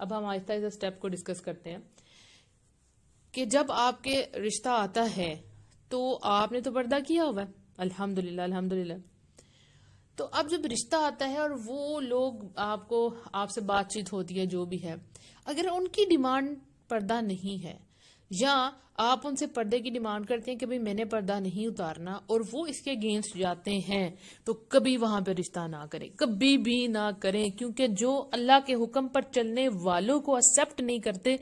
اب ہم آہستہ آہستہ اسٹیپ کو ڈسکس کرتے ہیں کہ جب آپ کے رشتہ آتا ہے تو آپ نے تو پردہ کیا ہوا ہے، الحمدللہ الحمدللہ. تو اب جب رشتہ آتا ہے اور وہ لوگ آپ سے بات چیت ہوتی ہے جو بھی ہے، اگر ان کی ڈیمانڈ پردہ نہیں ہے یا آپ ان سے پردے کی ڈیمانڈ کرتے ہیں کہ بھئی میں نے پردہ نہیں اتارنا اور وہ اس کے اگینسٹ جاتے ہیں، تو کبھی وہاں پہ رشتہ نہ کریں، کبھی بھی نہ کریں، کیونکہ جو اللہ کے حکم پر چلنے والوں کو ایکسپٹ نہیں کرتے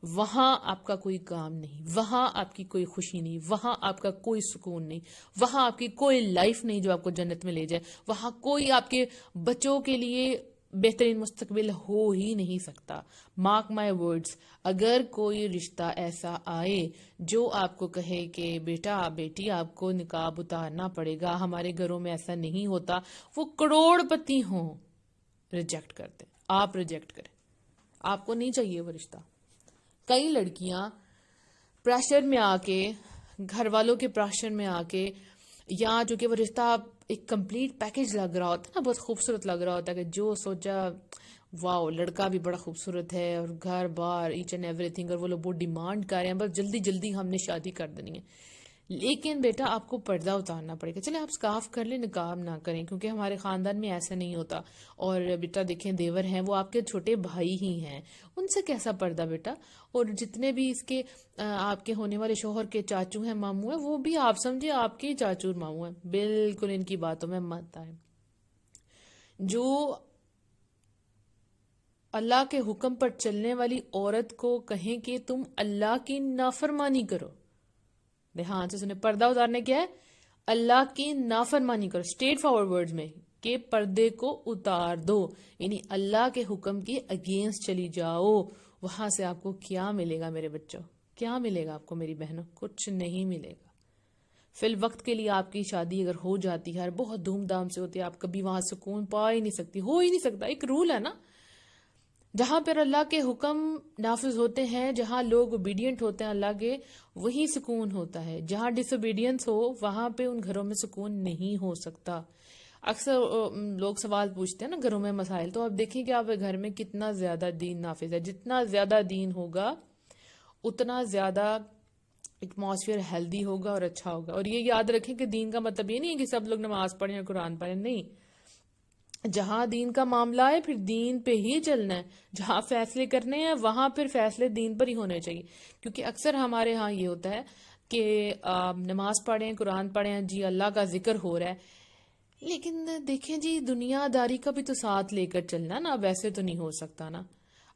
وہاں آپ کا کوئی کام نہیں، وہاں آپ کی کوئی خوشی نہیں، وہاں آپ کا کوئی سکون نہیں، وہاں آپ کی کوئی لائف نہیں جو آپ کو جنت میں لے جائے، وہاں کوئی آپ کے بچوں کے لیے بہترین مستقبل ہو ہی نہیں سکتا. مارک مائی ورڈز، اگر کوئی رشتہ ایسا آئے جو آپ کو کہے کہ بیٹا بیٹی آپ کو نقاب اتارنا پڑے گا، ہمارے گھروں میں ایسا نہیں ہوتا، وہ کروڑ پتی ہوں، ریجیکٹ کرتے، آپ ریجیکٹ کریں، آپ کو نہیں چاہیے وہ رشتہ. کئی لڑکیاں پریشر میں آ کے، گھر والوں کے پریشر میں آ کے، یا جو کہ وہ رشتہ ایک کمپلیٹ پیکج لگ رہا ہوتا ہے نا، بہت خوبصورت لگ رہا ہوتا ہے کہ جو سوچا واو لڑکا بھی بڑا خوبصورت ہے اور گھر بار ایچ اینڈ ایوری تھنگ، اور وہ لوگ بہت ڈیمانڈ کر رہے ہیں بس جلدی جلدی ہم نے شادی کر دینی ہے. لیکن بیٹا آپ کو پردہ اتارنا پڑے گا. چلے آپ سکارف کر لیں، نقاب نہ کریں، کیونکہ ہمارے خاندان میں ایسا نہیں ہوتا. اور بیٹا دیکھیں دیور ہیں وہ آپ کے چھوٹے بھائی ہی ہیں، ان سے کیسا پردہ بیٹا. اور جتنے بھی اس کے آپ کے ہونے والے شوہر کے چاچو ہیں ماموں ہیں، وہ بھی آپ سمجھے آپ کے چاچو اور ماموں ہیں. بالکل ان کی باتوں میں مت آئے. جو اللہ کے حکم پر چلنے والی عورت کو کہیں کہ تم اللہ کی نافرمانی کرو، دھیان سے سنیں، پردہ اتارنے کیا ہے؟ اللہ کی نافرمانی کرو، اسٹریٹ فارورڈ ورڈز میں کہ پردے کو اتار دو، یعنی اللہ کے حکم کے اگینسٹ چلی جاؤ. وہاں سے آپ کو کیا ملے گا میرے بچوں؟ کیا ملے گا آپ کو میری بہنوں؟ کچھ نہیں ملے گا. فی الوقت کے لیے آپ کی شادی اگر ہو جاتی ہے، بہت دھوم دھام سے ہوتی ہے، آپ کبھی وہاں سکون پا ہی نہیں سکتی، ہو ہی نہیں سکتا. ایک رول ہے نا، جہاں پر اللہ کے حکم نافذ ہوتے ہیں، جہاں لوگ اوبیڈینٹ ہوتے ہیں اللہ کے، وہی سکون ہوتا ہے. جہاں ڈس اوبیڈینس ہو وہاں پہ ان گھروں میں سکون نہیں ہو سکتا. اکثر لوگ سوال پوچھتے ہیں نا گھروں میں مسائل، تو آپ دیکھیں کہ آپ کے گھر میں کتنا زیادہ دین نافذ ہے. جتنا زیادہ دین ہوگا اتنا زیادہ ایٹماسفیئر ہیلدی ہوگا اور اچھا ہوگا. اور یہ یاد رکھیں کہ دین کا مطلب یہ نہیں ہے کہ سب لوگ نماز پڑھیں اور قرآن پڑھیں، نہیں. جہاں دین کا معاملہ ہے پھر دین پہ ہی چلنا ہے. جہاں فیصلے کرنے ہیں وہاں پھر فیصلے دین پر ہی ہونے چاہیے. کیونکہ اکثر ہمارے ہاں یہ ہوتا ہے کہ نماز پڑھیں، قرآن پڑھیں، جی اللہ کا ذکر ہو رہا ہے، لیکن دیکھیں جی دنیا داری کا بھی تو ساتھ لے کر چلنا نا. اب ایسے تو نہیں ہو سکتا نا.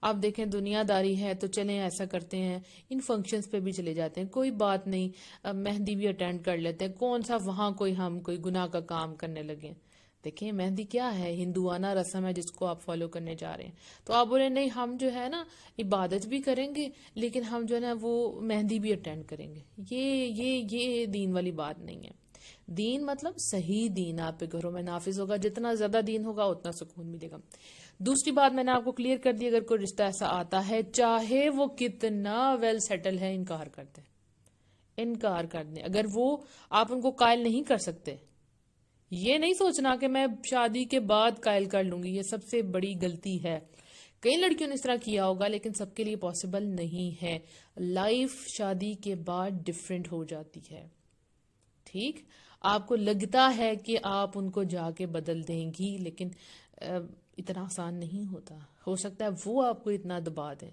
آپ دیکھیں دنیا داری ہے تو چلیں ایسا کرتے ہیں، ان فنکشنز پہ بھی چلے جاتے ہیں، کوئی بات نہیں، مہندی بھی اٹینڈ کر لیتے ہیں، کون سا وہاں ہم کوئی گناہ کا کام کرنے لگے. دیکھیں مہندی کیا ہے؟ ہندوانہ رسم ہے جس کو آپ فالو کرنے جا رہے ہیں. تو آپ بولے نہیں ہم جو ہے نا عبادت بھی کریں گے لیکن ہم جو ہے نا وہ مہندی بھی اٹینڈ کریں گے. یہ دین والی بات نہیں ہے. دین مطلب صحیح دین آپ کے گھروں میں نافذ ہوگا. جتنا زیادہ دین ہوگا اتنا سکون ملے گا. دوسری بات میں نے آپ کو کلیئر کر دی، اگر کوئی رشتہ ایسا آتا ہے چاہے وہ کتنا ویل سیٹل ہے، انکار کر دیں، انکار کر دیں. اگر وہ آپ ان کو قائل نہیں کر سکتے، یہ نہیں سوچنا کہ میں شادی کے بعد قائل کر لوں گی، یہ سب سے بڑی غلطی ہے. کئی لڑکیوں نے اس طرح کیا ہوگا لیکن سب کے لیے پاسبل نہیں ہے. لائف شادی کے بعد ڈیفرنٹ ہو جاتی ہے. ٹھیک، آپ کو لگتا ہے کہ آپ ان کو جا کے بدل دیں گی، لیکن اتنا آسان نہیں ہوتا. ہو سکتا ہے وہ آپ کو اتنا دبا دیں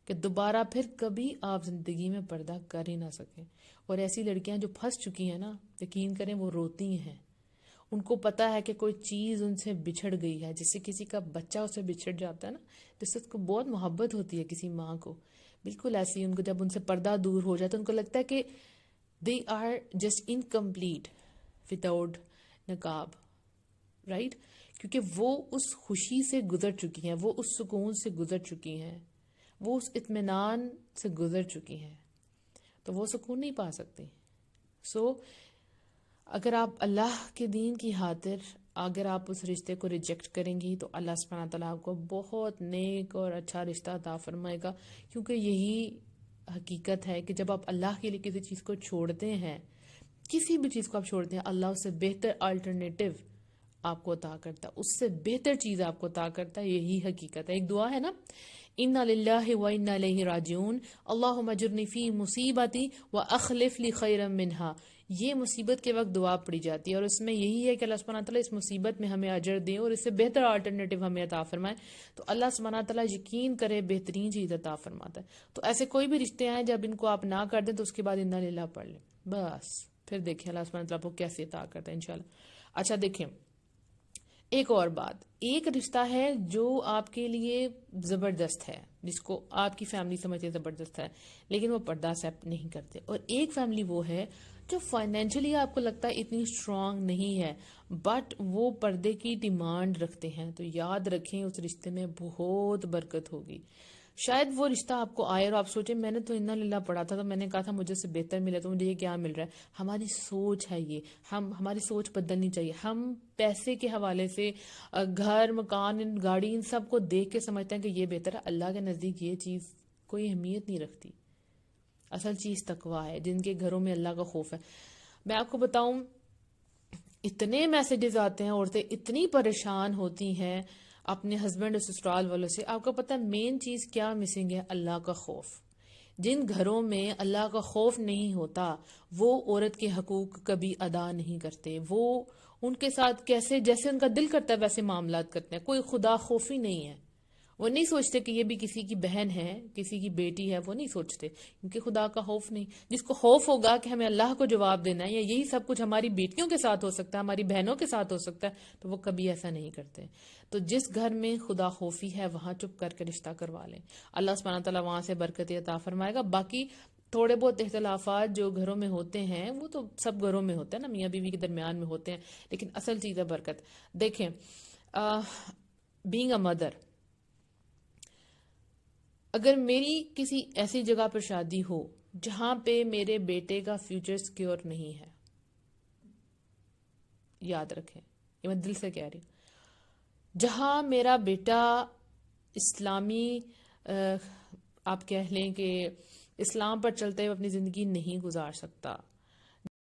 کہ دوبارہ پھر کبھی آپ زندگی میں پردہ کر ہی نہ سکیں. اور ایسی لڑکیاں جو پھنس چکی ہیں نا، یقین کریں وہ روتی ہیں. ان کو پتا ہے کہ کوئی چیز ان سے بچھڑ گئی ہے. جس سے کسی کا بچہ اس سے بچھڑ جاتا ہے نا، جس سے اس کو بہت محبت ہوتی ہے کسی ماں کو، بالکل ایسی ان کو جب ان سے پردہ دور ہو جاتا ہے ان کو لگتا ہے کہ they are just incomplete without نقاب، رائٹ؟ کیونکہ وہ اس خوشی سے گزر چکی ہیں، وہ اس سکون سے گزر چکی ہیں، وہ اس اطمینان سے گزر چکی ہیں، تو وہ سکون نہیں پا سکتی. سو اگر آپ اللہ کے دین کی خاطر اگر آپ اس رشتے کو ریجیکٹ کریں گی تو اللہ سبحانہ تعالیٰ آپ کو بہت نیک اور اچھا رشتہ عطا فرمائے گا. کیونکہ یہی حقیقت ہے کہ جب آپ اللہ کے لیے کسی چیز کو چھوڑتے ہیں، کسی بھی چیز کو آپ چھوڑتے ہیں، اللہ اس سے بہتر الٹرنیٹو آپ کو عطا کرتا ہے، اس سے بہتر چیز آپ کو عطا کرتا ہے. یہی حقیقت ہے. ایک دعا ہے نا، انا للہ و انا الیہ راجعون، اللہم اجرنی فی مصیبتی و اخلف لی خیرا منہا. یہ مصیبت کے وقت دعا پڑی جاتی ہے، اور اس میں یہی ہے کہ اللہ سبحانہ تعالیٰ اس مصیبت میں ہمیں اجر دیں اور اس سے بہتر آلٹرنیٹو ہمیں عطا فرمائے. تو اللہ سبحانہ تعالیٰ یقین کرے بہترین چیز عطا فرماتا ہے. تو ایسے کوئی بھی رشتے ہیں جب ان کو آپ نہ کر دیں تو اس کے بعد انا للہ پڑھ لیں، بس پھر دیکھیں اللہ سبحانہ تعالیٰ کو کیسے عطا کرتا ہے انشاءاللہ. اچھا دیکھیں ایک اور بات، ایک رشتہ ہے جو آپ کے لیے زبردست ہے، جس کو آپ کی فیملی سمجھتے زبردست ہے، لیکن وہ پردہ ایکسیپٹ نہیں کرتے. اور ایک فیملی وہ ہے جو فائنینشلی آپ کو لگتا ہے اتنی اسٹرانگ نہیں ہے، بٹ وہ پردے کی ڈیمانڈ رکھتے ہیں. تو یاد رکھیں اس رشتے میں بہت برکت ہوگی. شاید وہ رشتہ آپ کو آئے اور آپ سوچیں میں نے تو انا للہ پڑھا تھا، تو میں نے کہا تھا مجھے سے بہتر ملے تو مجھے یہ کیا مل رہا ہے. ہماری سوچ ہے یہ، ہماری سوچ بدلنی چاہیے. ہم پیسے کے حوالے سے گھر مکان گاڑی ان سب کو دیکھ کے سمجھتے ہیں کہ یہ بہتر ہے. اللہ کے نزدیک یہ چیز کوئی اہمیت نہیں رکھتی. اصل چیز تقویٰ ہے. جن کے گھروں میں اللہ کا خوف ہے، میں آپ کو بتاؤں اتنے میسیجز آتے ہیں، عورتیں اتنی پریشان ہوتی ہیں اپنے ہسبینڈ اور سسرال والوں سے. آپ کو پتہ ہے مین چیز کیا مسنگ ہے؟ اللہ کا خوف. جن گھروں میں اللہ کا خوف نہیں ہوتا وہ عورت کے حقوق کبھی ادا نہیں کرتے. وہ ان کے ساتھ جیسے ان کا دل کرتا ہے ویسے معاملات کرتے ہیں. کوئی خدا خوفی نہیں ہے. وہ نہیں سوچتے کہ یہ بھی کسی کی بہن ہے، کسی کی بیٹی ہے. وہ نہیں سوچتے کیونکہ خدا کا خوف نہیں. جس کو خوف ہوگا کہ ہمیں اللہ کو جواب دینا ہے یا یہی سب کچھ ہماری بیٹیوں کے ساتھ ہو سکتا ہے، ہماری بہنوں کے ساتھ ہو سکتا ہے، تو وہ کبھی ایسا نہیں کرتے. تو جس گھر میں خدا خوفی ہے وہاں چپ کر کے رشتہ کروا لیں. اللہ سبحانہ تعالیٰ وہاں سے برکت عطا فرمائے گا. باقی تھوڑے بہت اختلافات جو گھروں میں ہوتے ہیں وہ تو سب گھروں میں ہوتے ہیں نا، میاں بیوی کے درمیان میں ہوتے ہیں، لیکن اصل چیز ہے برکت. دیکھیں بینگ اے مدر، اگر میری کسی ایسی جگہ پر شادی ہو جہاں پہ میرے بیٹے کا فیوچر سیکیور نہیں ہے، یاد رکھیں یہ میں دل سے کہہ رہی ہوں، جہاں میرا بیٹا اسلامی آپ کہہ لیں کہ اسلام پر چلتے ہوئے اپنی زندگی نہیں گزار سکتا،